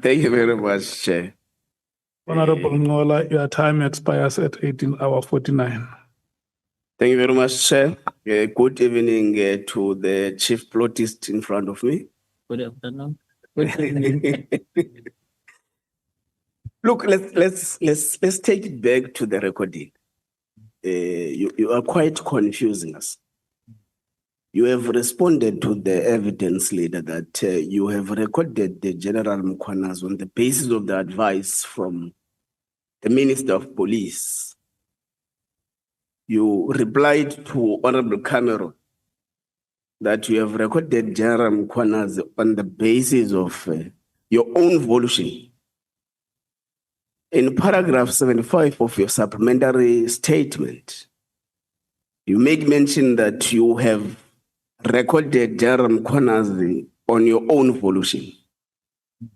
Thank you very much, Chair. Honorable Nqola, your time expires at 18:49. Thank you very much, Chair. Good evening to the chief plotist in front of me. Good afternoon. Good evening. Look, let's take it back to the recording. You are quite confusing us. You have responded to the evidence leader that you have recorded the General Mkhwanazi on the basis of the advice from the Minister of Police. You replied to Honorable Cameron that you have recorded General Mkhwanazi on the basis of your own volition. In paragraph 75 of your supplementary statement, you make mention that you have recorded General Mkhwanazi on your own volition,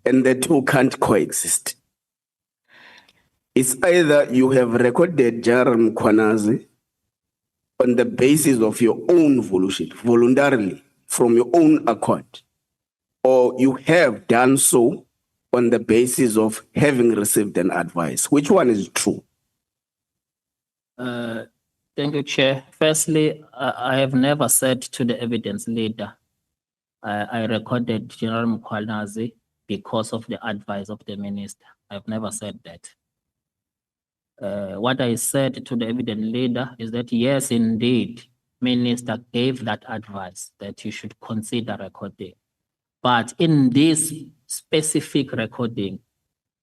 and the two can't coexist. It's either you have recorded General Mkhwanazi on the basis of your own volition, voluntarily, from your own accord, or you have done so on the basis of having received an advice. Which one is true? Thank you, Chair. Firstly, I have never said to the evidence leader, I recorded General Mkhwanazi because of the advice of the minister. I've never said that. What I said to the evidence leader is that, yes, indeed, minister gave that advice that you should consider recording. But in this specific recording,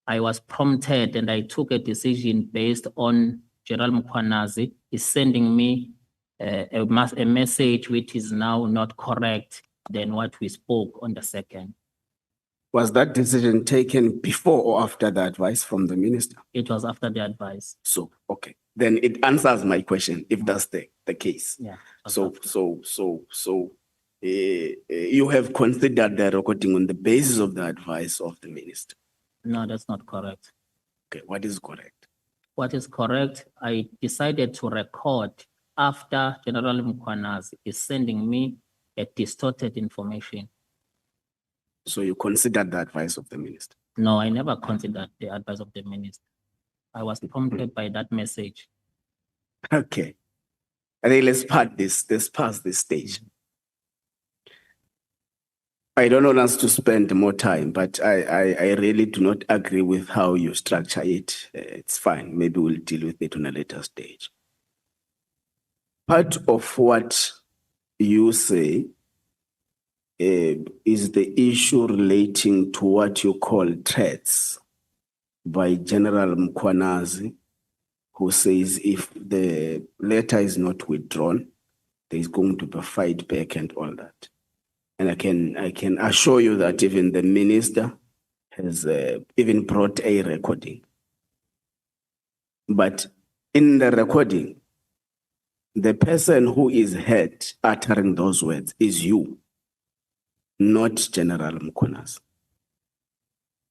I was prompted and I took a decision based on General Mkhwanazi is sending me a message which is now not correct than what we spoke on the second. Was that decision taken before or after the advice from the minister? It was after the advice. So, okay. Then it answers my question, if that's the case. Yeah. You have considered the recording on the basis of the advice of the minister? No, that's not correct. Okay, what is correct? What is correct, I decided to record after General Mkhwanazi is sending me a distorted information. So you considered the advice of the minister? No, I never considered the advice of the minister. I was prompted by that message. Okay. I think let's pass this stage. I don't want us to spend more time, but I really do not agree with how you structure it. It's fine. Maybe we'll deal with it on a later stage. Part of what you say is the issue relating to what you call threats by General Mkhwanazi, who says if the letter is not withdrawn, there is going to be a fight back and all that. And I can assure you that even the minister has even brought a recording. But in the recording, the person who is heard uttering those words is you, not General Mkhwanazi.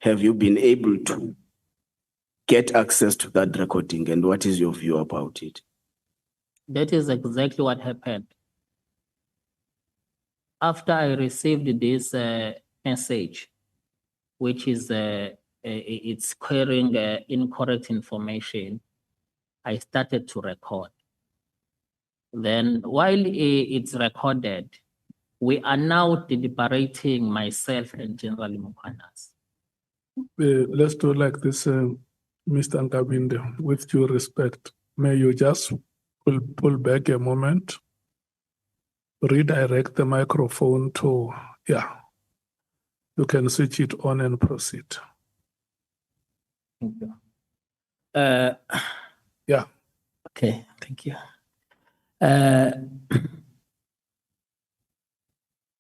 Have you been able to get access to that recording, and what is your view about it? That is exactly what happened. After I received this message, which is it's carrying incorrect information, I started to record. Then while it's recorded, we are now deliberating, myself and General Mkhwanazi. Let's do like this, Mr. Nkabinde, with due respect. May you just pull back a moment, redirect the microphone to, you can switch it on and proceed. Thank you. Yeah. Okay, thank you.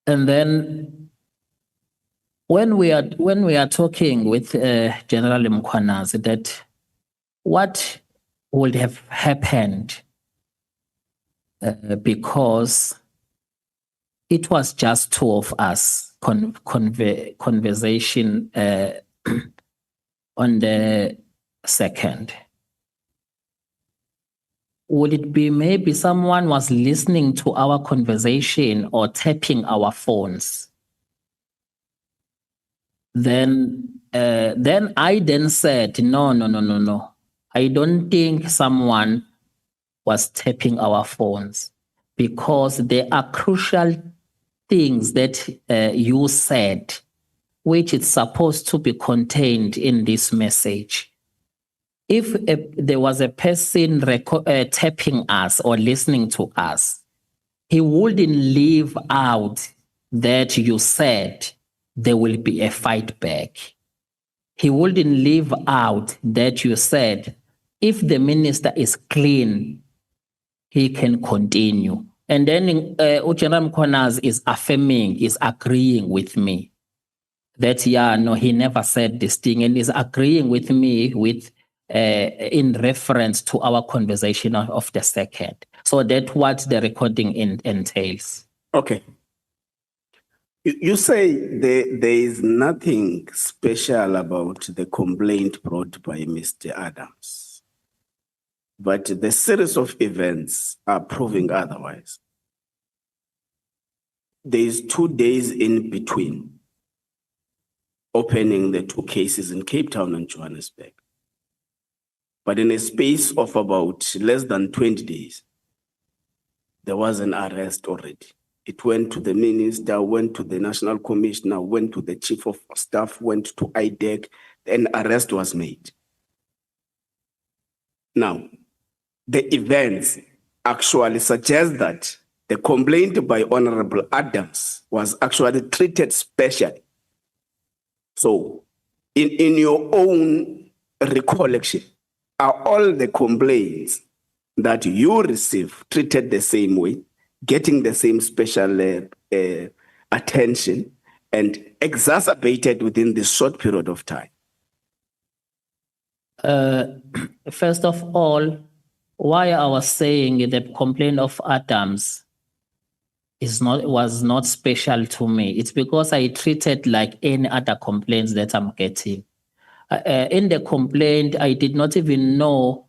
And then when we are talking with General Mkhwanazi, that what would have happened because it was just two of us conversation on the second. Would it be maybe someone was listening to our conversation or tapping our phones? Then Then I then said, no. I don't think someone was tapping our phones because there are crucial things that you said, which is supposed to be contained in this message. If there was a person tapping us or listening to us, he wouldn't leave out that you said there will be a fight back. He wouldn't leave out that you said if the minister is clean, he can continue. And then General Mkhwanazi is affirming, is agreeing with me that, he never said this thing, and is agreeing with me with in reference to our conversation of the second. So that's what the recording entails. Okay. You say there is nothing special about the complaint brought by Mr. Adams, but the series of events are proving otherwise. There is 2 days in between opening the 2 cases in Cape Town and Johannesburg. But in a space of about less than 20 days, there was an arrest already. It went to the minister, went to the national commissioner, went to the chief of staff, went to IDEC, an arrest was made. Now, the events actually suggest that the complaint by Honorable Adams was actually treated specially. So, in your own recollection, are all the complaints that you receive treated the same way, getting the same special attention, and exacerbated within this short period of time? First of all, why I was saying the complaint of Adams was not special to me, it's because I treated like any other complaints that I'm getting. In the complaint, I did not even know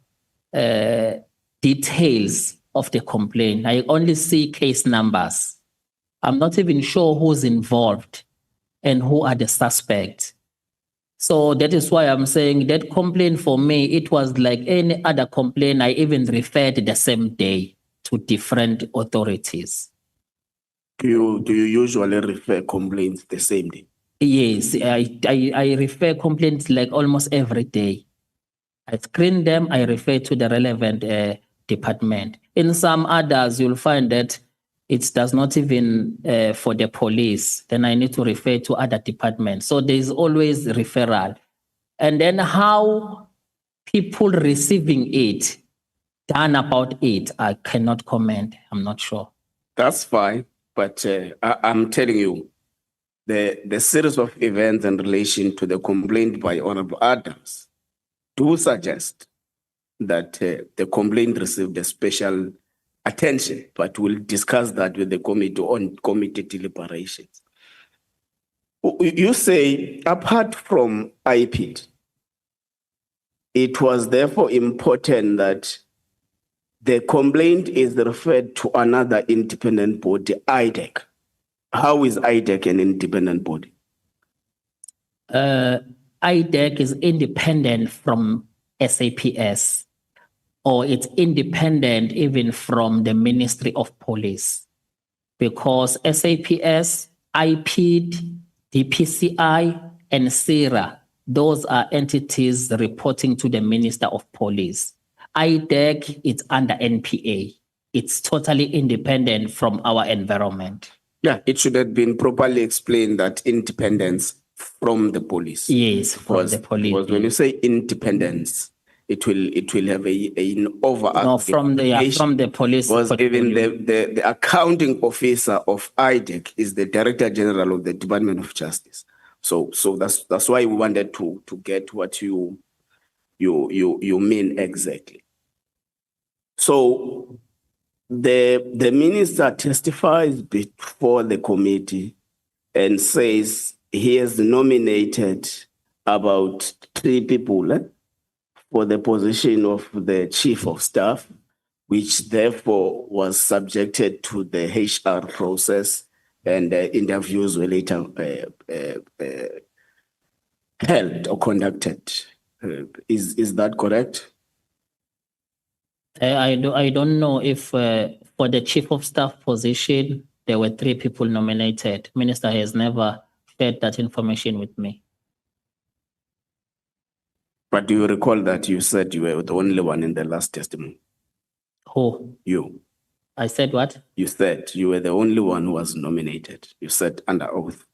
details of the complaint. I only see case numbers. I'm not even sure who's involved and who are the suspects. So that is why I'm saying that complaint for me, it was like any other complaint. I even referred the same day to different authorities. Do you usually refer complaints the same day? Yes, I refer complaints like almost every day. I screen them, I refer to the relevant department. In some others, you'll find that it does not even for the police. Then I need to refer to other departments. So there's always referral. And then how people receiving it, done about it, I cannot comment. I'm not sure. That's fine, but I'm telling you, the series of events in relation to the complaint by Honorable Adams do suggest that the complaint received a special attention, but we'll discuss that with the committee on committee deliberations. You say, apart from IPID, it was therefore important that the complaint is referred to another independent body, IDEC. How is IDEC an independent body? IDEC is independent from SAPS, or it's independent even from the Ministry of Police, because SAPS, IPID, DPCI, and SERA, those are entities reporting to the Minister of Police. IDEC is under NPA. It's totally independent from our environment. Yeah, it should have been properly explained that independence from the police. Yes, from the police. Because when you say independence, it will have an overarching. No, from the police. Because even the accounting officer of IDEC is the Director General of the Department of Justice. So that's why we wanted to get what you mean exactly. So the minister testifies before the committee and says he has nominated about 3 people for the position of the chief of staff, which therefore was subjected to the HR process, and interviews were later held or conducted. Is that correct? I don't know if for the chief of staff position, there were 3 people nominated. Minister has never shared that information with me. But do you recall that you said you were the only one in the last testimony? Who? You. I said what? You said you were the only one who was nominated. You said under oath.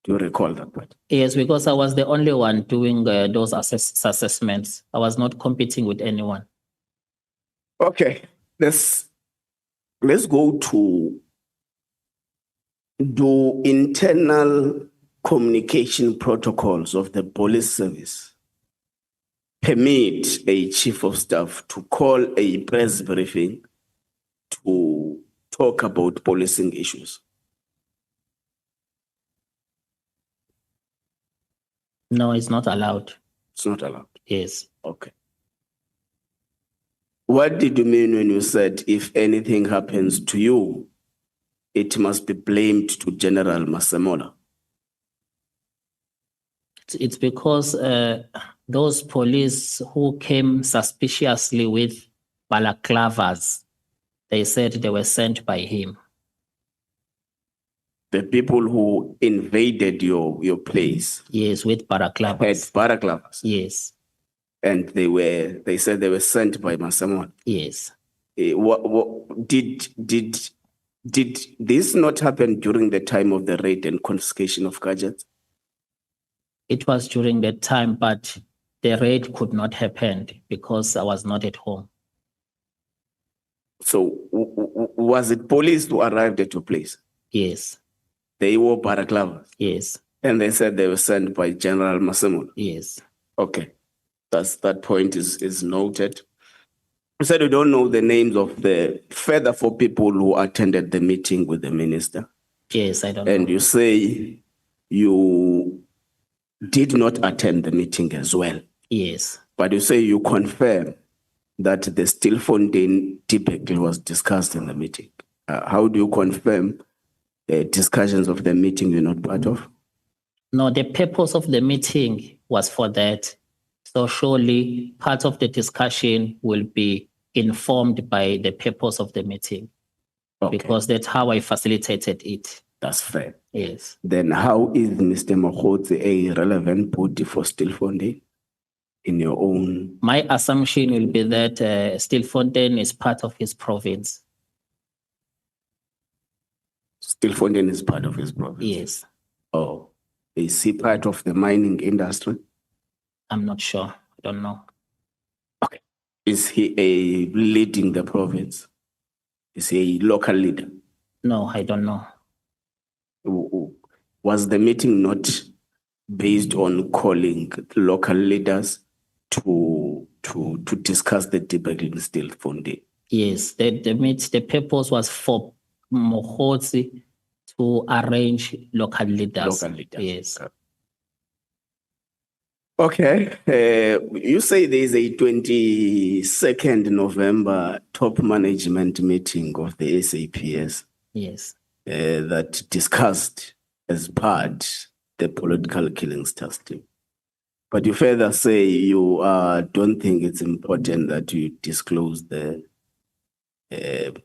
Do you recall that part? Yes, because I was the only one doing those assessments. I was not competing with anyone. Okay, let's go to do internal communication protocols of the police service permit a chief of staff to call a press briefing to talk about policing issues? No, it's not allowed. It's not allowed. Yes. Okay. What did you mean when you said if anything happens to you, it must be blamed to General Masemola? It's because those police who came suspiciously with balaclavas, they said they were sent by him. The people who invaded your place Yes, with had balaclavas. balaclavas, Yes, and they said they were sent by Masemola. yes. Did this not happen during the time of the raid and confiscation of gadgets? It was during that time, but the raid could not happen because I was not at home. So was it police who arrived at your place? Yes, They wore balaclavas, yes, and they said they were sent by General Masemola. yes. Okay, that point is noted. You said you don't know the names of the further 4 people who attended the meeting with the minister. Yes, I don't And know. you say you did not attend the meeting as well. Yes, But you say you confirm that the Stilfontein debacle was discussed in the meeting. How do you confirm discussions of the meeting you're not part of? no, the purpose of the meeting was for that. So surely part of the discussion will be informed by the purpose of the meeting, Okay, because that's how I facilitated it. that's fair. Yes. Then how is Mr. Mokgotsi a relevant body for Stilfontein in your own? My assumption will be that Stilfontein is part of his province. Stilfontein is part of his province. Yes, Oh, is he part of the mining industry? I'm not sure. I don't know. Okay. Is he leading the province? Is he a local leader? No, I don't know. Was the meeting not based on calling local leaders to discuss the debacle in Stilfontein? Yes, the purpose was for Mokgotsi to arrange local leaders. Local leaders. Yes. Okay. You say there is a 22nd November top management meeting of the SAPS Yes. that discussed as part the political killings task team. But you further say you don't think it's important that you disclose the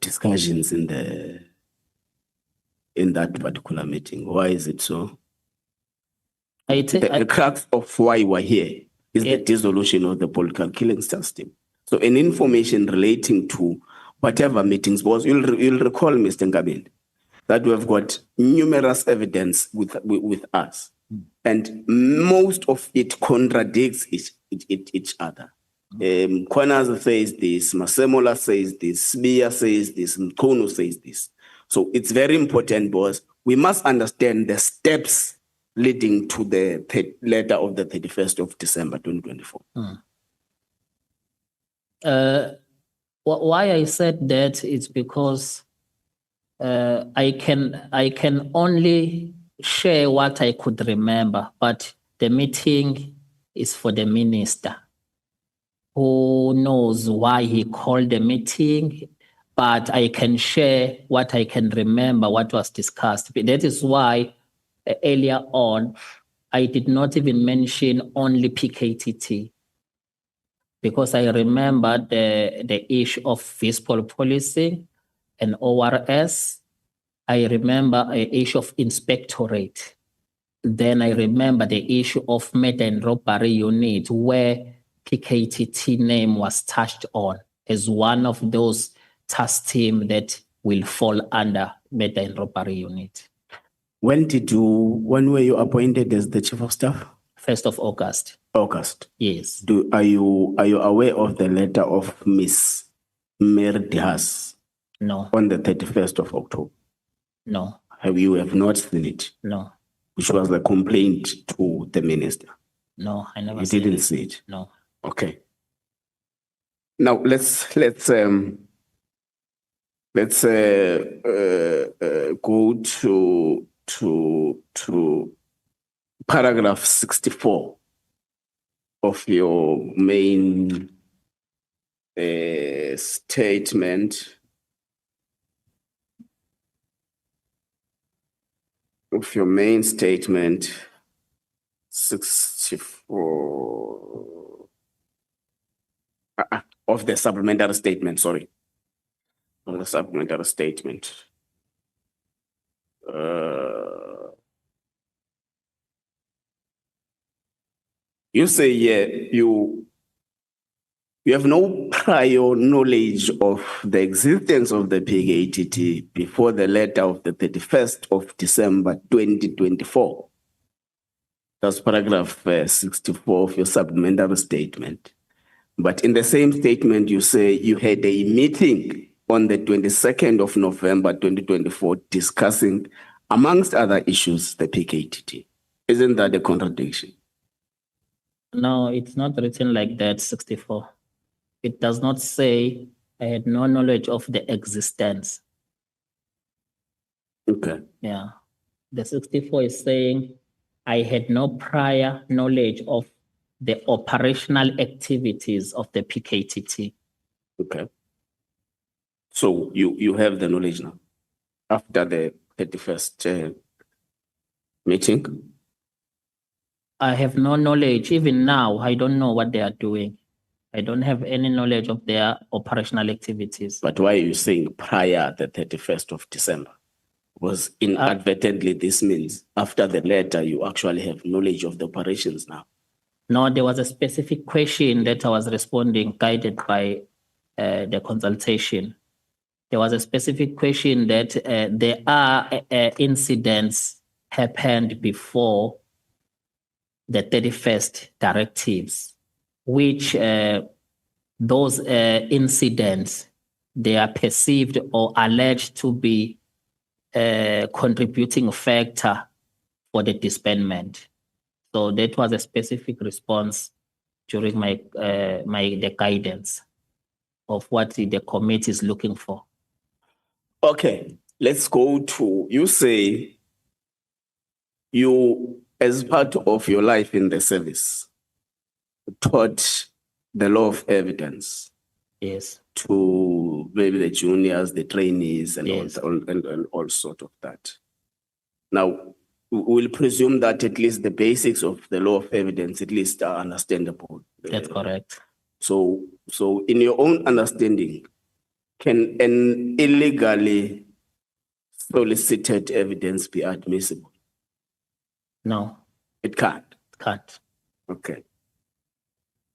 discussions in that particular meeting. Why is it so? The crux of why we're here is the dissolution of the political killings task team. So any information relating to whatever meetings was, you'll recall, Mr. Nkabinde, that we have got numerous evidence with us. And most of it contradicts each other. Nkwana says this, Masemola says this, Sbia says this, Nqola says this. So it's very important, boss. We must understand the steps leading to the letter of the 31st of December 2024. Why I said that is because I can only share what I could remember, but the meeting is for the minister, who knows why he called the meeting, but I can share what I can remember, what was discussed. That is why earlier on, I did not even mention only PKTT because I remember the issue of fiscal policy and ORS. I remember an issue of inspectorate. Then I remember the issue of murder and robbery unit where PKTT name was touched on as one of those task team that will fall under murder and robbery unit. When were you appointed as the chief of staff? 1st of August. August. Yes. Are you aware of the letter of Miss Merdihas No. on the 31st of October? No. You have not seen it? No. Which was a complaint to the minister? No, I never You seen didn't it. see it? No. Okay. Now let's go to paragraph 64 of your main statement. Of your main statement, 64 of the supplementary statement, sorry. Of the supplementary statement. You say, yeah, you have no prior knowledge of the existence of the PKTT before the letter of the 31st of December 2024. That's paragraph 64 of your supplementary statement. But in the same statement, you say you had a meeting on the 22nd of November 2024 discussing, amongst other issues, the PKTT. Isn't that a contradiction? No, it's not written like that, 64. It does not say I had no knowledge of the existence. Okay. Yeah. The 64 is saying I had no prior knowledge of the operational activities of the PKTT. Okay. So you have the knowledge now after the 31st meeting? I have no knowledge. Even now, I don't know what they are doing. I don't have any knowledge of their operational activities. But why are you saying prior the 31st of December? Was inadvertently, this means after the letter, you actually have knowledge of the operations now. No, there was a specific question that I was responding, guided by the consultation. There was a specific question that there are incidents happened before the 31st directives, which those incidents, they are perceived or alleged to be a contributing factor for the disbandment. So that was a specific response during the guidance of what the committee is looking for. Okay, let's go to, you say you, as part of your life in the service, taught the law of evidence. Yes. To maybe the juniors, the trainees, and Yes. all sort of that. Now, we'll presume that at least the basics of the law of evidence at least are understandable. That's correct. So in your own understanding, can an illegally solicited evidence be admissible? No, It can't. it can't. Okay.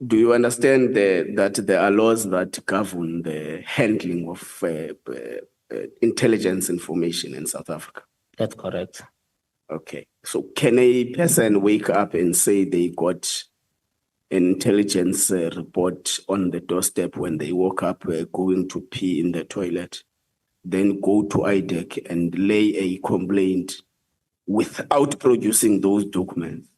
Do you understand that there are laws that govern the handling of intelligence information in South Africa? That's correct. Okay. So can a person wake up and say they got an intelligence report on the doorstep when they woke up going to pee in the toilet, then go to IDEC and lay a complaint without producing those documents?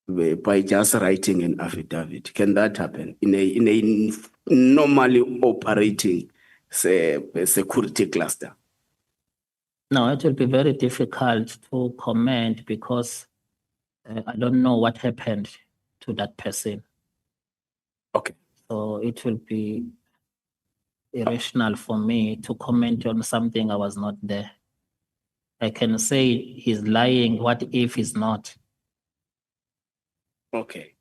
By just writing an affidavit? Can that happen in a normally operating, say, security cluster? No, it will be very difficult to comment because I don't know what happened to that person. Okay. So it will be irrational for me to comment on something I was not there. I can say he's lying. What if he's not? Okay.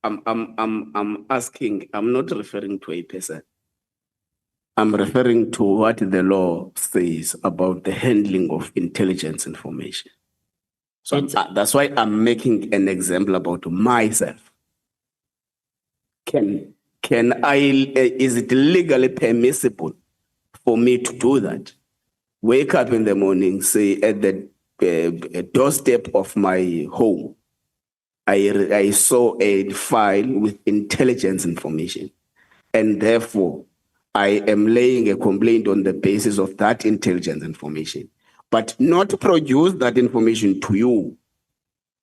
I'm asking, I'm not referring to a person. I'm referring to what the law says about the handling of intelligence information. So that's why I'm making an example about myself. Can I, is it legally permissible for me to do that? Wake up in the morning, say at the doorstep of my home, I saw a file with intelligence information, and therefore I am laying a complaint on the basis of that intelligence information, but not produce that information to you,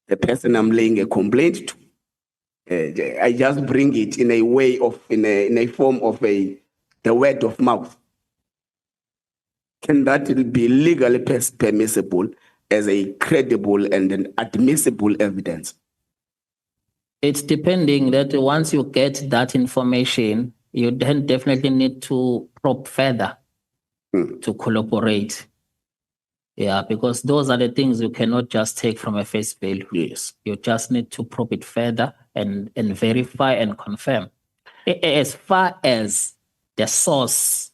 the person I'm laying a complaint to. I just bring it in a way of, in a form of the word of mouth. Can that be legally permissible as a credible and an admissible evidence? It's depending that once you get that information, you then definitely need to probe further to collaborate. Yeah, because those are the things you cannot just take from a face value. Yes. You just need to probe it further and verify and confirm. As far as the source,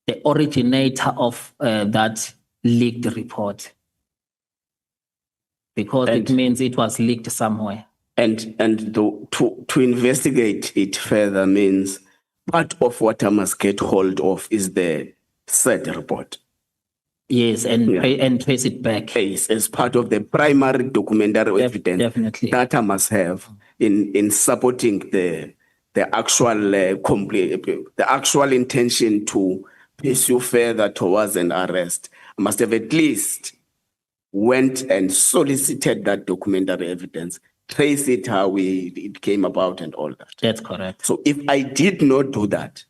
the originator of that leaked report, because it means it was leaked somewhere. And to investigate it further means part of what I must get hold of is the said report. Yes, and trace it back. Yes, as part of the primary documentary evidence definitely. that I must have in supporting the actual the actual intention to pursue further towards an arrest. I must have at least went and solicited that documentary evidence, trace it how it came about and all that. That's correct. So if I did not do that,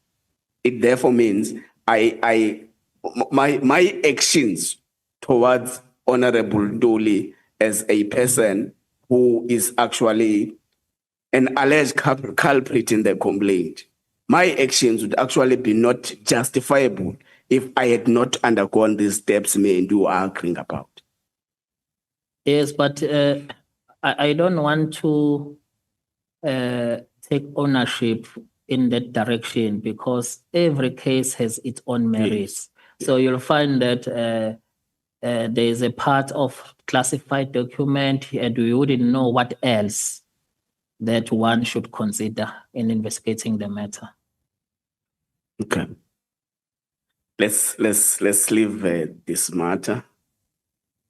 it therefore means my actions towards Honorable Doli as a person who is actually an alleged culprit in the complaint, my actions would actually be not justifiable if I had not undergone these steps me and you are arguing about. Yes, but I don't want to take ownership in that direction because every case has its own merits. So you'll find that there is a part of classified document and we wouldn't know what else that one should consider in investigating the matter. Okay. Let's leave this matter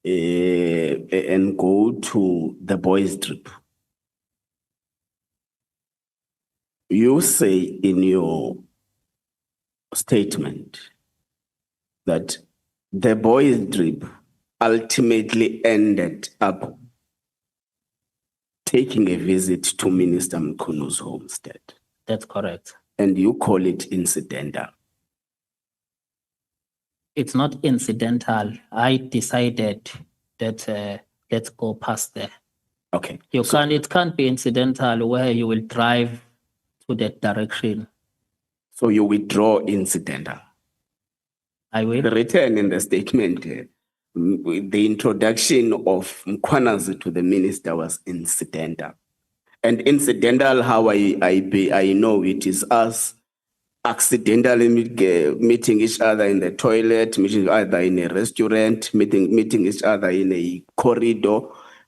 and go to the boys' trip. You say in your statement that the boys' trip ultimately ended up taking a visit to Minister Mkunu's homestead. That's correct. And you call it incidental. It's not incidental. I decided that let's go past there. Okay. It can't be incidental where you will drive to that direction. So you withdraw incidental. I will. Written in the statement, the introduction of Nkabinde to the minister was incidental. And incidental, how I know it is us accidentally meeting each other in the toilet, meeting each other in a restaurant, meeting each other in a corridor,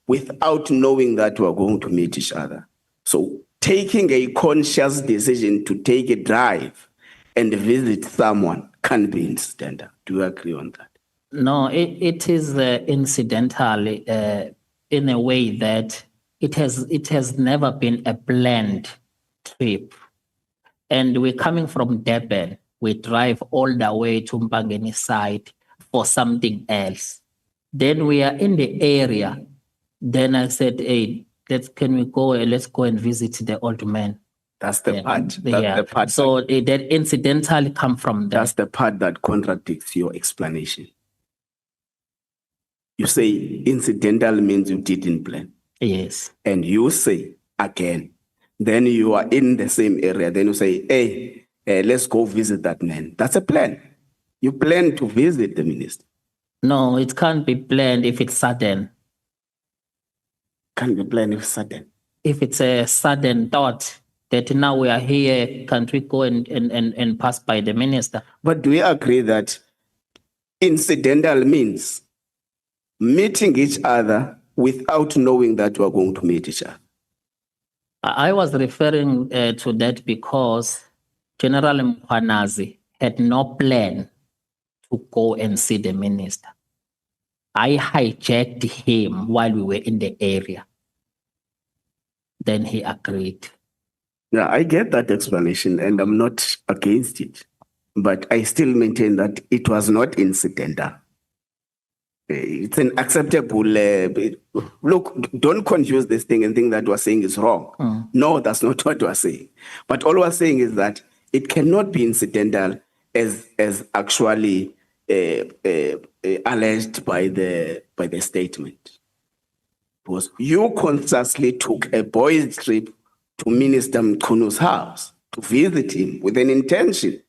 without knowing that we are going to meet each other. So taking a conscious decision to take a drive and visit someone can be incidental. Do you agree on that? No, it is incidental in a way that it has never been a planned trip. And we're coming from Durban. We drive all the way to Nkabinde side for something else. Then we are in the area. Then I said, hey, let's go and visit the old man. That's the part. That's the part. So that incidentally come from there. That's the part that contradicts your explanation. You say incidental means you didn't plan. Yes. And you say again, then you are in the same area. Then you say, hey, let's go visit that man. That's a plan. You plan to visit the minister. No, it can't be planned if it's sudden. Can't be planned if it's sudden. if it's a sudden thought that now we are here, can't we go and pass by the minister? But do we agree that incidental means meeting each other without knowing that we are going to meet each other? I was referring to that because General Mkhwanazi had no plan to go and see the minister. I hijacked him while we were in the area. Then he agreed. Yeah, I get that explanation and I'm not against it. But I still maintain that it was not incidental. It's an acceptable. Look, don't confuse this thing and think that we're saying is wrong. No, that's not what we're saying. But all we're saying is that it cannot be incidental as actually alleged by the statement. Because you consciously took a boys' trip to Minister Mqonu's house to visit him with an intention,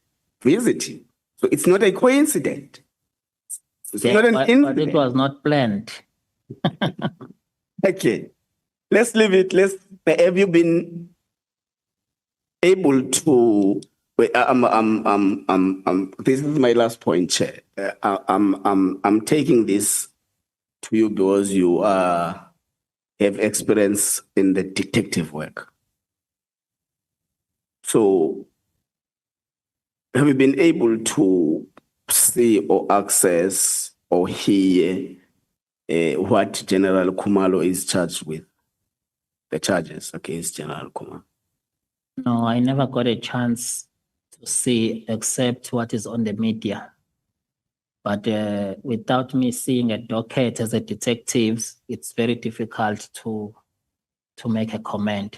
visit him. So it's not a coincidence. It's not an But incident. it was not planned. Okay, let's leave it. Have you been able to? Wait, this is my last point, Chair. I'm taking this to you because you have experience in the detective work. So, have you been able to see or access or hear what General Khumalo is charged with? The charges against General Khumalo. No, I never got a chance to see except what is on the media. But without me seeing a docket as a detective, it's very difficult to make a comment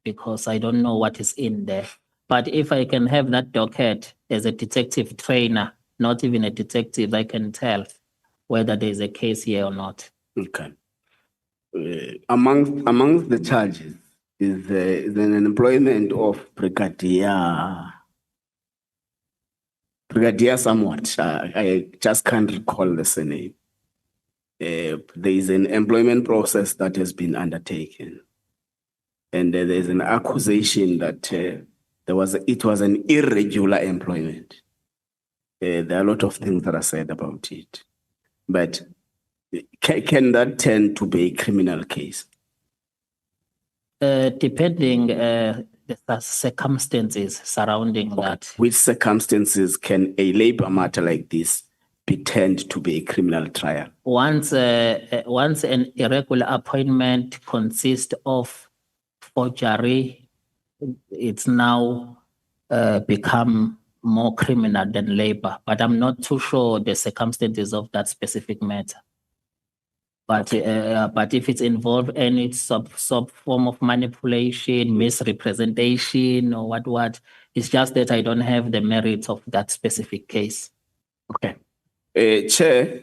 because I don't know what is in there. But if I can have that docket as a detective trainer, not even a detective, I can tell whether there is a case here or not. Okay. Amongst the charges is an employment of brigadier somewhat. I just can't recall the surname. There is an employment process that has been undertaken. And there is an accusation that it was an irregular employment. There are a lot of things that are said about it. But can that tend to be a criminal case? Depending the circumstances surrounding that. Which circumstances can a labor matter like this be tend to be a criminal trial? Once an irregular appointment consists of forgery, it's now become more criminal than labor. But I'm not too sure the circumstances of that specific matter. But if it's involved any sub form of manipulation, misrepresentation, or what, it's just that I don't have the merits of that specific case. Okay. Chair,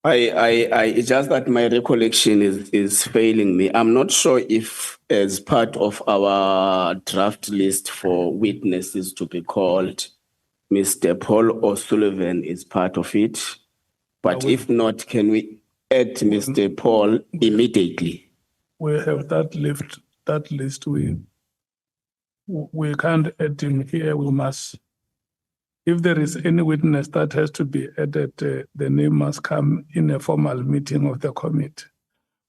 it's just that my recollection is failing me. I'm not sure if as part of our draft list for witnesses to be called, Mr. Paul O'Sullivan is part of it. But if not, can we add Mr. Paul immediately? We have that list. We can't add him here. We must. If there is any witness that has to be added, the name must come in a formal meeting of the committee.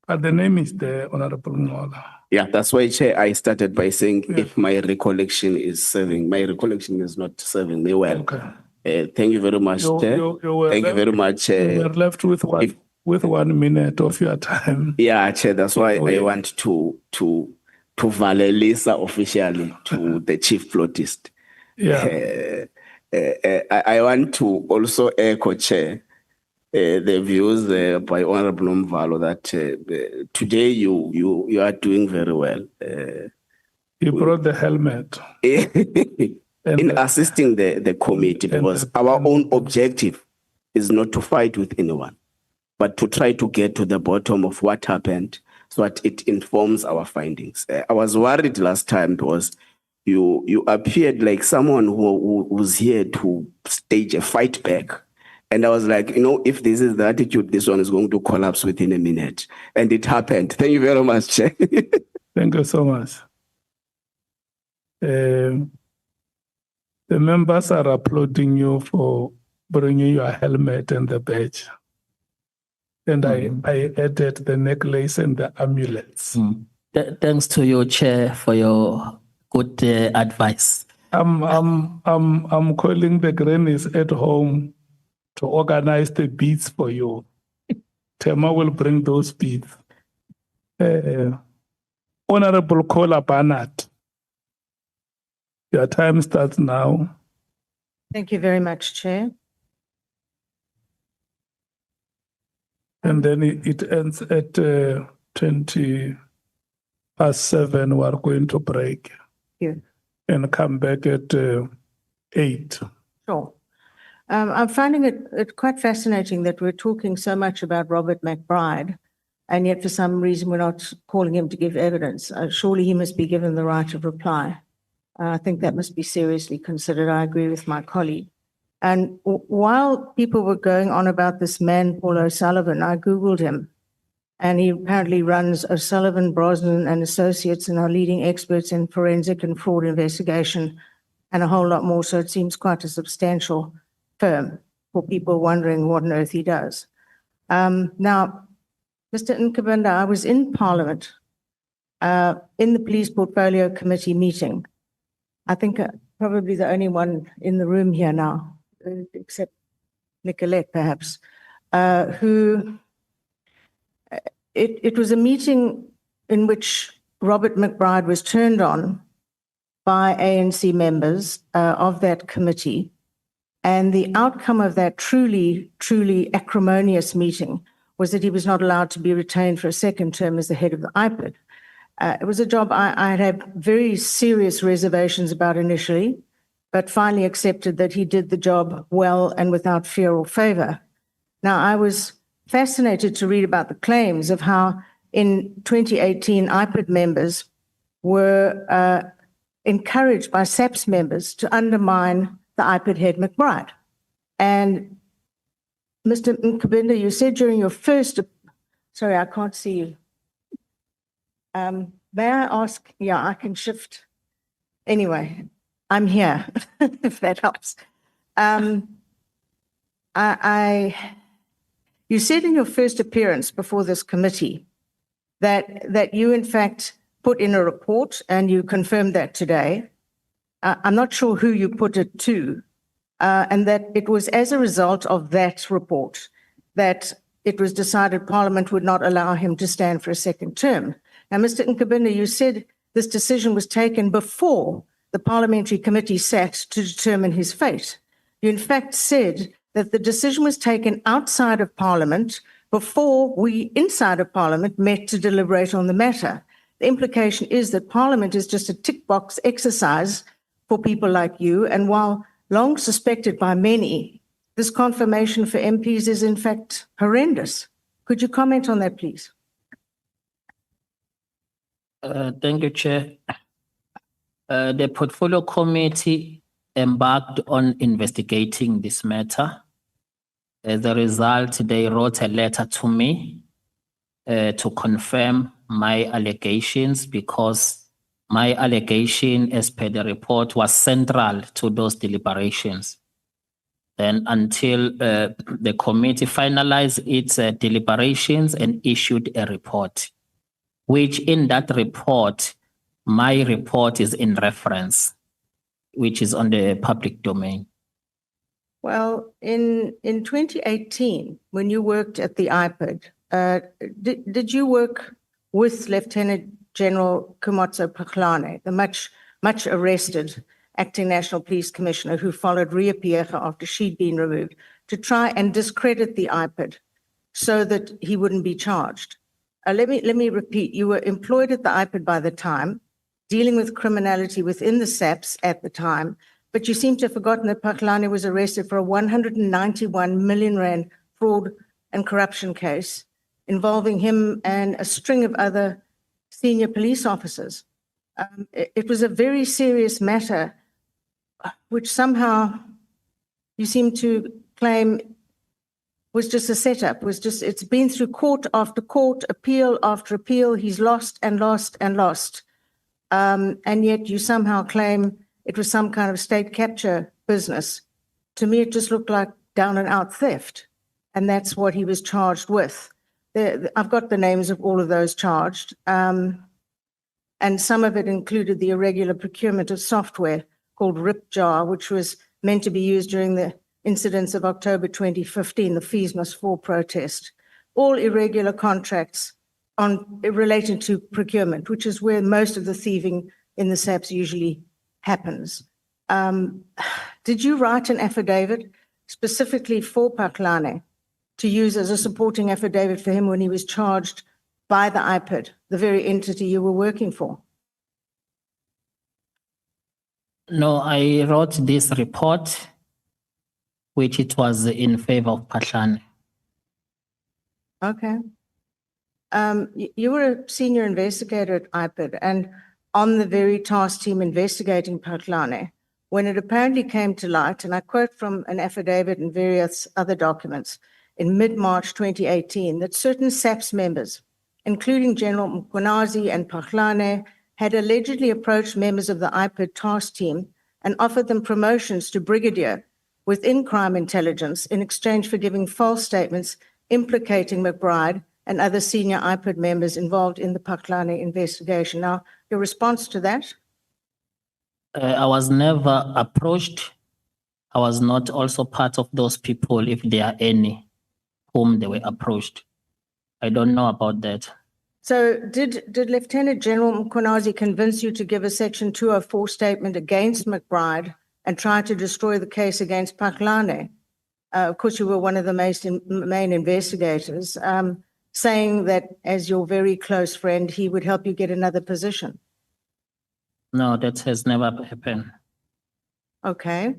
But the name is there, Honorable Nqola. Yeah, that's why, Chair, I started by saying if my recollection is serving. My recollection is not serving me well. Okay. Thank you very much, Chair. Thank you very much. You were left with 1 minute of your time. Yeah, Chair, that's why I want to valelisa officially to the chief plottist. Yeah. I want to also echo, Chair, the views by Honorable Mvalo that today you are doing very well. You brought the helmet. In assisting the committee, because our own objective is not to fight with anyone, but to try to get to the bottom of what happened so that it informs our findings. I was worried last time because you appeared like someone who was here to stage a fight back And I was like, if this is the attitude, this one is going to collapse within a minute. And it happened. Thank you very much, Chair. Thank you so much. The members are applauding you for bringing your helmet and the badge. And I added the necklace and the amulets. Thanks to you, Chair, for your good advice. I'm calling the grannies at home to organize the beads for you. Tema will bring those beads. Honorable Nqola Barnard, your time starts now. Thank you very much, Chair. And then it ends at 7:20. We are going to break Thank you. and come back at 8. Sure. I'm finding it quite fascinating that we're talking so much about Robert McBride, and yet for some reason we're not calling him to give evidence. Surely he must be given the right of reply. I think that must be seriously considered. I agree with my colleague. And while people were going on about this man, Paul O'Sullivan, I Googled him, and he apparently runs O'Sullivan, Brosnan and Associates and are leading experts in forensic and fraud investigation and a whole lot more. So it seems quite a substantial firm for people wondering what on earth he does. Now, Mr. Nkabinde, I was in Parliament in the Police Portfolio Committee meeting. I think probably the only one in the room here now, except Nicolette perhaps, who it was a meeting in which Robert McBride was turned on by ANC members of that committee. And the outcome of that truly, truly acrimonious meeting was that he was not allowed to be retained for a second term as the head of the IPID. It was a job I had very serious reservations about initially, but finally accepted that he did the job well and without fear or favor. Now, I was fascinated to read about the claims of how in 2018 IPID members were encouraged by SAPS members to undermine the IPID head McBride. And Mr. Nkabinde, you said during your first, sorry, I can't see you. May I ask, yeah, I can shift. Anyway, I'm here, if that helps. You said in your first appearance before this committee that you in fact put in a report, and you confirmed that today. I'm not sure who you put it to, and that it was as a result of that report that it was decided Parliament would not allow him to stand for a second term. Now, Mr. Nkabinde, you said this decision was taken before the parliamentary committee sat to determine his fate. You in fact said that the decision was taken outside of Parliament before we inside of Parliament met to deliberate on the matter. The implication is that Parliament is just a tick box exercise for people like you. And while long suspected by many, this confirmation for MPs is in fact horrendous. Could you comment on that, please? Thank you, Chair. The Portfolio Committee embarked on investigating this matter. As a result, they wrote a letter to me to confirm my allegations, because my allegation, as per the report, was central to those deliberations. Then until the committee finalized its deliberations and issued a report, which in that report, my report is in reference, which is on the public domain. Well, in 2018, when you worked at the IPID, did you work with Lieutenant General Kumotso Paklane, the much arrested acting National Police Commissioner who followed Ria Piecha after she'd been removed, to try and discredit the IPID so that he wouldn't be charged? Let me repeat, you were employed at the IPID by the time, dealing with criminality within the SAPS at the time, but you seem to have forgotten that Paklane was arrested for a 191 million rand fraud and corruption case involving him and a string of other senior police officers. It was a very serious matter, which somehow you seem to claim was just a setup, it's been through court after court, appeal after appeal. He's lost and lost and lost. And yet you somehow claim it was some kind of state capture business. To me, it just looked like down and out theft. And that's what he was charged with. I've got the names of all of those charged. And some of it included the irregular procurement of software called RipJar, which was meant to be used during the incidents of October 2015, the Fees Must Fall protest. All irregular contracts related to procurement, which is where most of the thieving in the SAPs usually happens. Did you write an affidavit specifically for Paklane to use as a supporting affidavit for him when he was charged by the IPID, the very entity you were working for? No, I wrote this report, which it was in favor of Paklane. Okay. You were a senior investigator at IPID and on the very task team investigating Paklane, when it apparently came to light, and I quote from an affidavit and various other documents, in mid-March 2018, that certain SAPS members, including General Nkabinde and Paklane, had allegedly approached members of the IPID task team and offered them promotions to brigadier within crime intelligence in exchange for giving false statements implicating McBride and other senior IPID members involved in the Paklane investigation. Now, your response to that? I was never approached. I was not also part of those people, if there are any, whom they were approached. I don't know about that. So did Lieutenant General Nkabinde convince you to give a Section 204 statement against McBride and try to destroy the case against Paklane? Of course, you were one of the main investigators, saying that as your very close friend, he would help you get another position. No, that has never happened. Okay.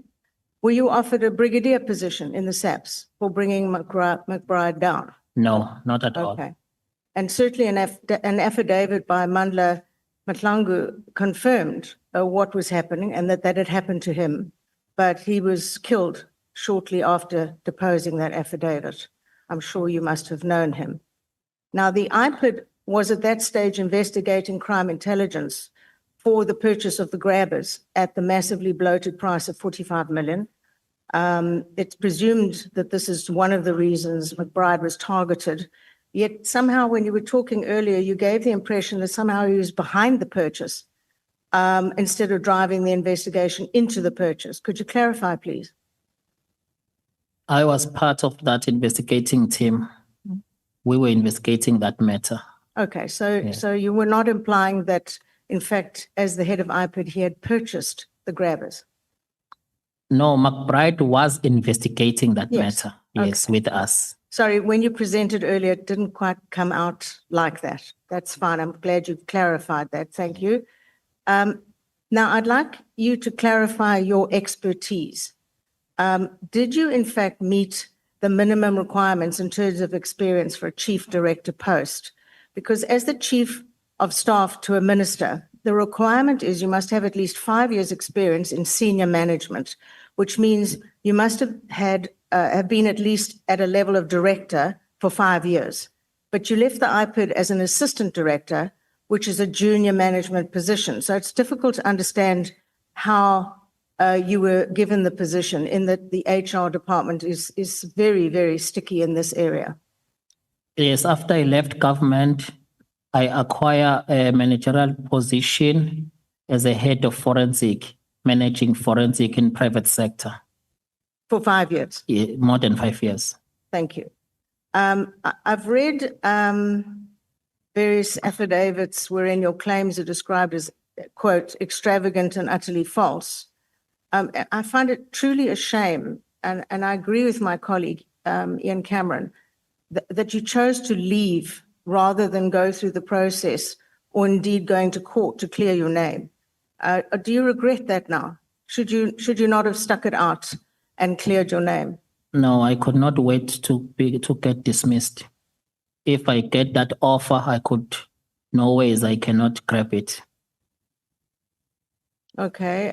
Were you offered a brigadier position in the SAPS for bringing McBride down? No, not at all. Okay. And certainly an affidavit by Mandla Matlangu confirmed what was happening and that had happened to him, but he was killed shortly after deposing that affidavit. I'm sure you must have known him. Now, the IPID was at that stage investigating crime intelligence for the purchase of the grabbers at the massively bloated price of 45 million. It's presumed that this is one of the reasons McBride was targeted. Yet somehow when you were talking earlier, you gave the impression that somehow he was behind the purchase instead of driving the investigation into the purchase. Could you clarify, please? I was part of that investigating team. We were investigating that matter. Okay, so you were not implying that, in fact, as the head of IPID, he had purchased the grabbers? No, McBride was investigating that Yes. matter, yes, with us. Sorry, when you presented earlier, it didn't quite come out like that. That's fine. I'm glad you've clarified that. Thank you. Now, I'd like you to clarify your expertise. Did you, in fact, meet the minimum requirements in terms of experience for a chief director post? Because as the chief of staff to a minister, the requirement is you must have at least 5 years experience in senior management, which means you must have been at least at a level of director for 5 years. But you left the IPID as an assistant director, which is a junior management position. So it's difficult to understand how you were given the position, in that the HR department is very, very sticky in this area. Yes, after I left government, I acquired a managerial position as a head of forensic, managing forensic in private sector. For 5 years? Yeah, more than 5 years. Thank you. I've read various affidavits wherein your claims are described as, quote, extravagant and utterly false. I find it truly a shame, and I agree with my colleague, Ian Cameron, that you chose to leave rather than go through the process or indeed going to court to clear your name. Do you regret that now? Should you not have stuck it out and cleared your name? No, I could not wait to get dismissed. If I get that offer, I could, no ways I cannot grab it. Okay.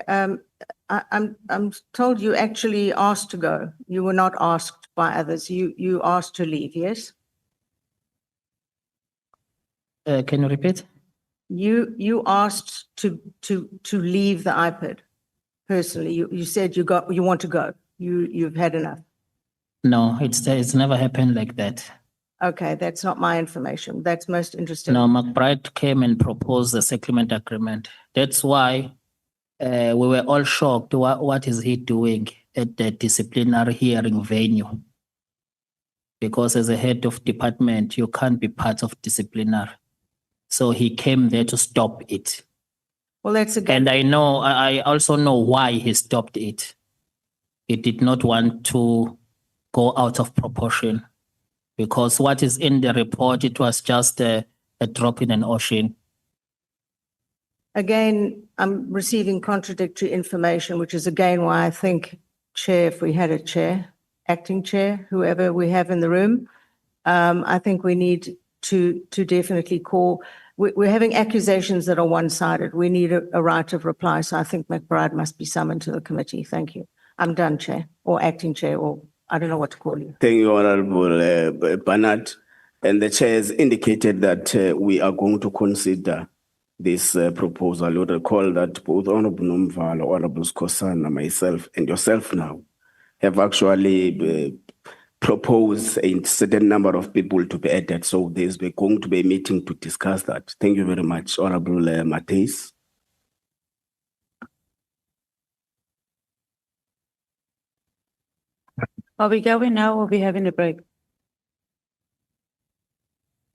I'm told you actually asked to go. You were not asked by others. You asked to leave, yes? Can you repeat? You asked to leave the iPad personally. You said you want to go. You've had enough. No, it's never happened like that. Okay, that's not my information. That's most interesting. No, McBride came and proposed the settlement agreement. That's why we were all shocked. What is he doing at the disciplinary hearing venue? Because as a head of department, you can't be part of disciplinary. So he came there to stop it. Well, that's And I also know why he stopped it. He did not want to go out of proportion, because what is in the report, it was just a drop in an ocean. Again, I'm receiving contradictory information, which is again why I think, Chair, if we had a chair, acting chair, whoever we have in the room, I think we need to definitely call. We're having accusations that are one-sided. We need a right of reply. So I think McBride must be summoned to the committee. Thank you. I'm done, Chair, or acting chair, or I don't know what to call you. Thank you, Honorable Bernard. And the chair has indicated that we are going to consider this proposal. You recall that both Honorable Nomvalo, Honorable Skosana, myself, and yourself now have actually proposed a certain number of people to be added. So there's going to be a meeting to discuss that. Thank you very much, Honorable Mateus. Are we going now or are we having a break?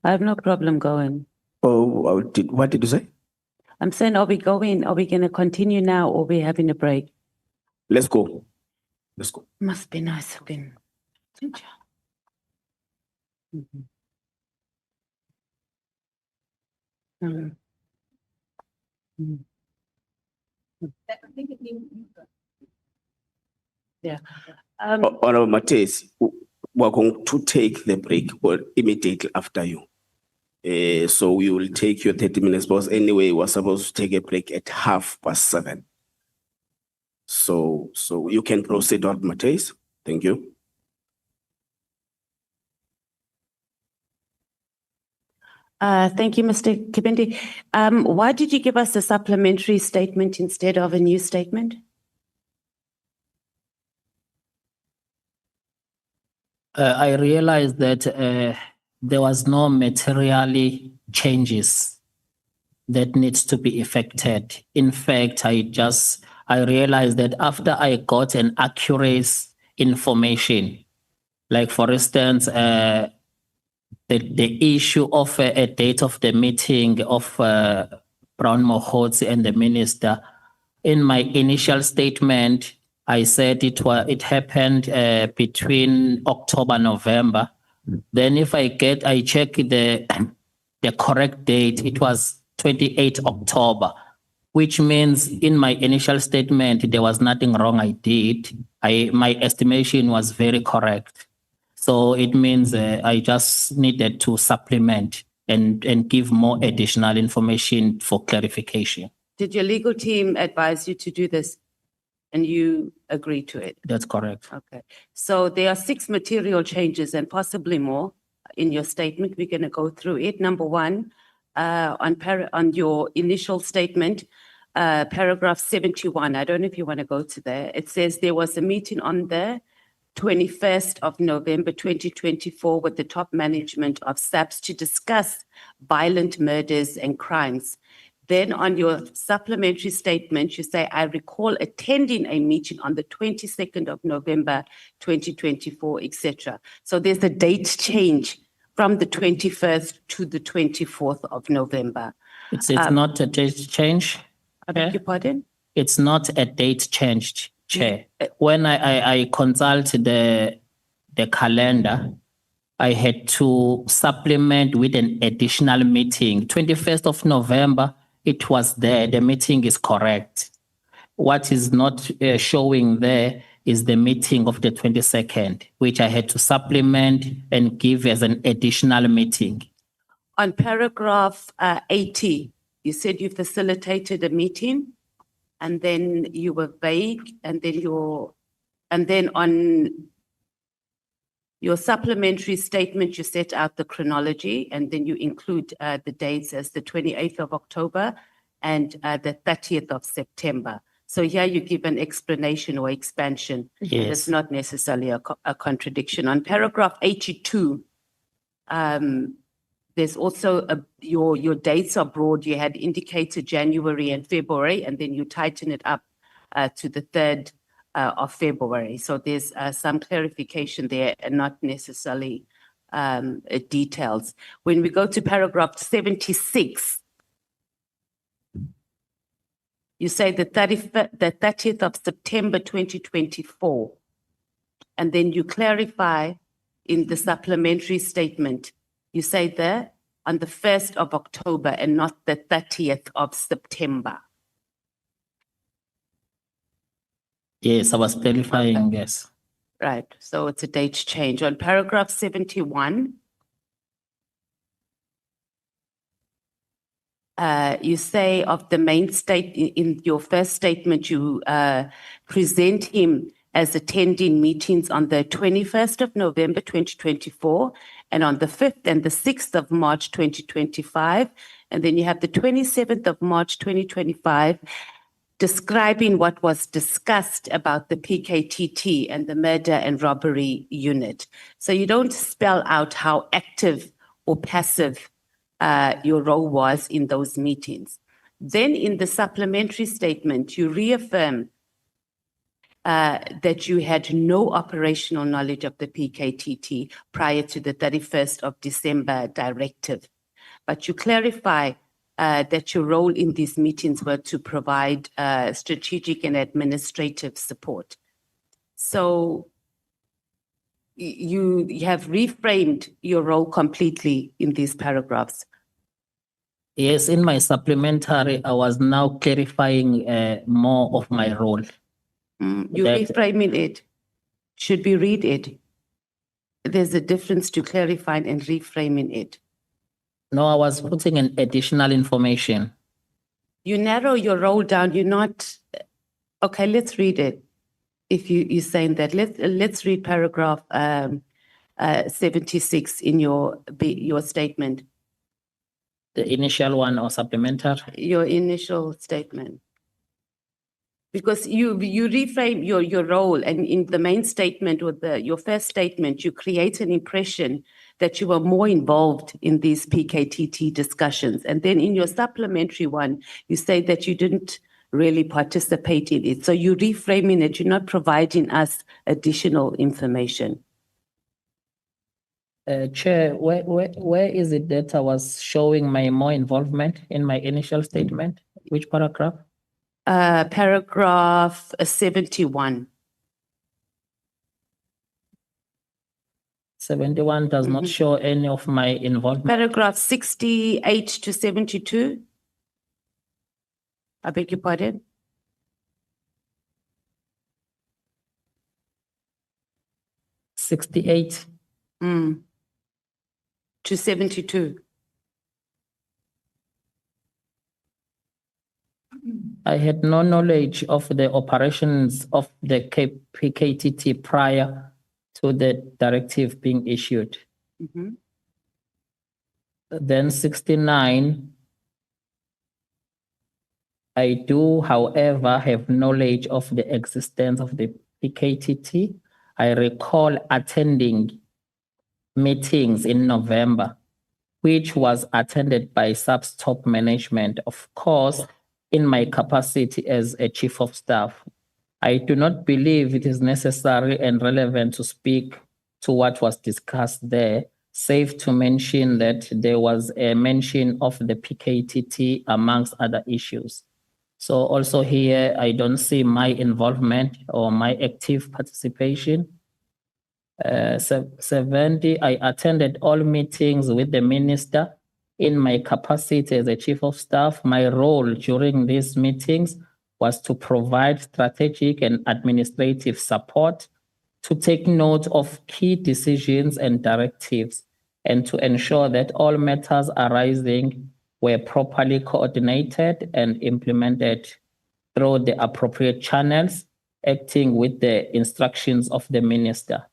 I have no problem going. Oh, what did you say? I'm saying, are we going? Are we going to continue now or are we having a break? Let's go. Let's go. Must be nice again. Yeah. Honorable Mateus, we're going to take the break immediately after you. So we will take your 30 minutes, because anyway, we're supposed to take a break at 7:30. So you can proceed, Honorable Mateus. Thank you. Thank you, Mr. Nkabinde. Why did you give us a supplementary statement instead of a new statement? I realized that there was no materially changes that needs to be effected. In fact, I realized that after I got an accurate information, like for instance, the issue of a date of the meeting of Brown Mohotsi and the minister, in my initial statement, I said it happened between October, November. Then if I check the correct date, it was 28 October, which means in my initial statement, there was nothing wrong I did. My estimation was very correct. So it means I just needed to supplement and give more additional information for clarification. Did your legal team advise you to do this and you agreed to it? That's correct. Okay. So there are 6 material changes and possibly more in your statement. We're going to go through it. Number 1, on your initial statement, paragraph 71. I don't know if you want to go to there. It says there was a meeting on the 21st of November 2024 with the top management of SAPS to discuss violent murders and crimes. Then on your supplementary statement, you say, I recall attending a meeting on the 22nd of November 2024, etc. So there's a date change from the 21st to the 24th of November. It's not a date change. I beg your pardon? It's not a date changed, Chair. When I consult the calendar, I had to supplement with an additional meeting. 21st of November, it was there. The meeting is correct. What is not showing there is the meeting of the 22nd, which I had to supplement and give as an additional meeting. On paragraph 80, you said you facilitated a meeting. and then you were vague, and then on your supplementary statement, you set out the chronology, and then you include the dates as the 28th of October and the 30th of September. So here you give an explanation or expansion. And Yes. it's not necessarily a contradiction. On paragraph 82, there's also your dates are broad. You had indicated January and February, and then you tighten it up to the 3rd of February. So there's some clarification there and not necessarily details. When we go to paragraph 76, you say the 30th of September 2024, and then you clarify in the supplementary statement, you say there on the 1st of October and not the 30th of September. Yes, I was clarifying, yes. Right, so it's a date change. On paragraph 71, you say of the main state, in your first statement, you present him as attending meetings on the 21st of November 2024 and on the 5th and the 6th of March 2025. And then you have the 27th of March 2025 describing what was discussed about the PKTT and the murder and robbery unit. So you don't spell out how active or passive your role was in those meetings. Then in the supplementary statement, you reaffirm that you had no operational knowledge of the PKTT prior to the 31st of December directive. But you clarify that your role in these meetings were to provide strategic and administrative support. So you have reframed your role completely in these paragraphs. Yes, in my supplementary, I was now clarifying more of my role. You That- reframing it. Should we read it? There's a difference to clarifying and reframing it. No, I was putting in additional information. You narrow your role down. You're not. Okay, let's read it. If you're saying that, let's read paragraph 76 in your statement. The initial one or supplementary? Your initial statement. Because you reframe your role, and in the main statement or your first statement, you create an impression that you were more involved in these PKTT discussions. And then in your supplementary one, you say that you didn't really participate in it. So you're reframing it, you're not providing us additional information. Chair, where is it that I was showing my more involvement in my initial statement? Which paragraph? Paragraph 71. 71 does not show any of my involvement. Paragraph 68 to 72. I beg your pardon. '68. To 72. I had no knowledge of the operations of the PKTT prior to the directive being issued. Then 69, I do, however, have knowledge of the existence of the PKTT. I recall attending meetings in November, which was attended by SAPS top management, of course, in my capacity as a chief of staff. I do not believe it is necessary and relevant to speak to what was discussed there, save to mention that there was a mention of the PKTT amongst other issues. So also here, I don't see my involvement or my active participation. 70, I attended all meetings with the minister in my capacity as a chief of staff. My role during these meetings was to provide strategic and administrative support, to take note of key decisions and directives, and to ensure that all matters arising were properly coordinated and implemented through the appropriate channels, acting with the instructions of the minister.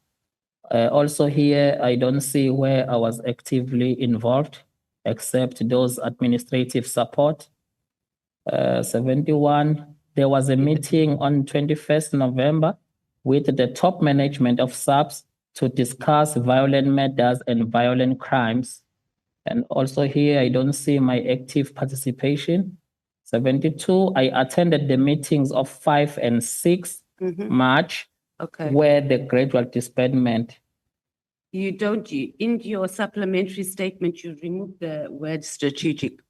Also here, I don't see where I was actively involved, except those administrative support. 71, there was a meeting on 21st November with the top management of SAPS to discuss violent matters and violent crimes. And also here, I don't see my active participation. 72, I attended the meetings of 5 and 6 March, Okay. where the gradual disbandment. You don't, in your supplementary statement, you remove the word strategic.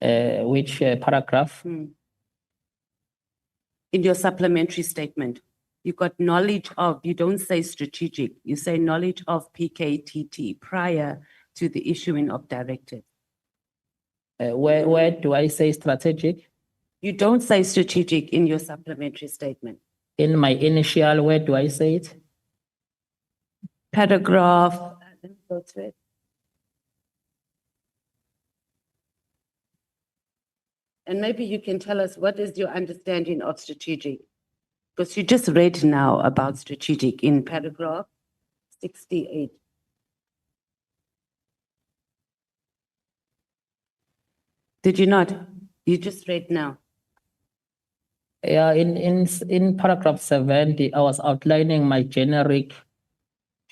Which paragraph? In your supplementary statement, you got knowledge of, you don't say strategic, you say knowledge of PKTT prior to the issuing of directive. Where do I say strategic? You don't say strategic in your supplementary statement. In my initial, where do I say it? Paragraph, let me go to it. And maybe you can tell us what is your understanding of strategic? Because you just read now about strategic in paragraph 68. Did you not? You just read now. Yeah, in paragraph 70, I was outlining my generic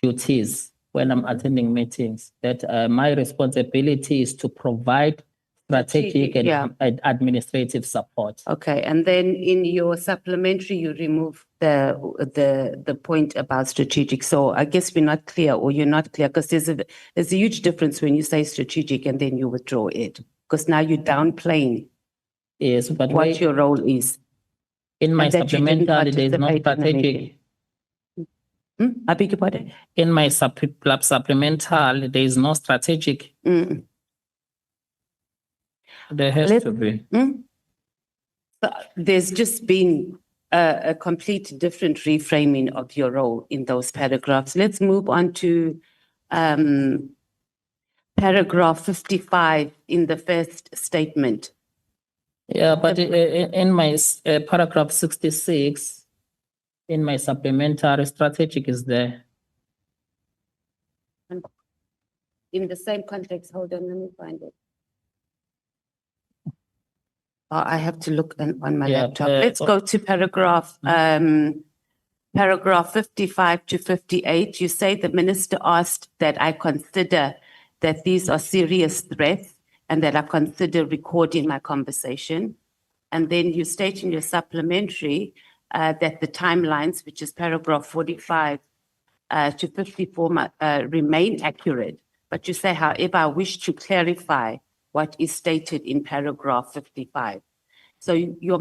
duties when I'm attending meetings, that my responsibility is to provide strategic and, yeah. and administrative support. Okay, and then in your supplementary, you remove the point about strategic. So I guess we're not clear, or you're not clear, because there's a huge difference when you say strategic and then you withdraw it, because now you're downplaying Yes, but what your role is. in my and that you didn't supplemental, there is no participate in the strategic. meeting. I beg your pardon? In my supplemental, there is no strategic. There has to be. But there's just been a complete different reframing of your role in those paragraphs. Let's move on to paragraph 55 in the first statement. Yeah, but in my paragraph 66, in my supplementary, strategic is there. In the same context, hold on, let me find it. I have to look on my laptop. Let's go to paragraph 55 to 58. You say the minister asked that I consider that these are serious threats and that I consider recording my conversation. And then you state in your supplementary that the timelines, which is paragraph 45 to 54, remain accurate. But you say, however, I wish to clarify what is stated in paragraph 55. So your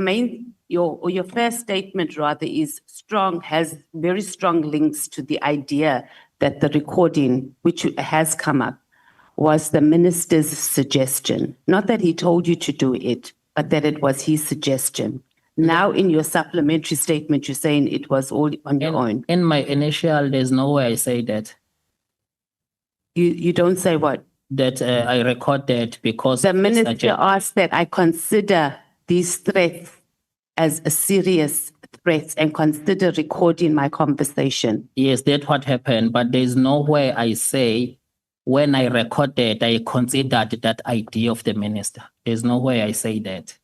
first statement rather is strong, has very strong links to the idea that the recording, which has come up, was the minister's suggestion. Not that he told you to do it, but that it was his suggestion. Now in your supplementary statement, you're saying it was all on your own. In my initial, there's no way I say that. You don't say what? That I recorded because The minister asked that I consider these threats as a serious threat and consider recording my conversation. Yes, that's what happened. But there's no way I say when I recorded, I considered that idea of the minister. There's no way I say that.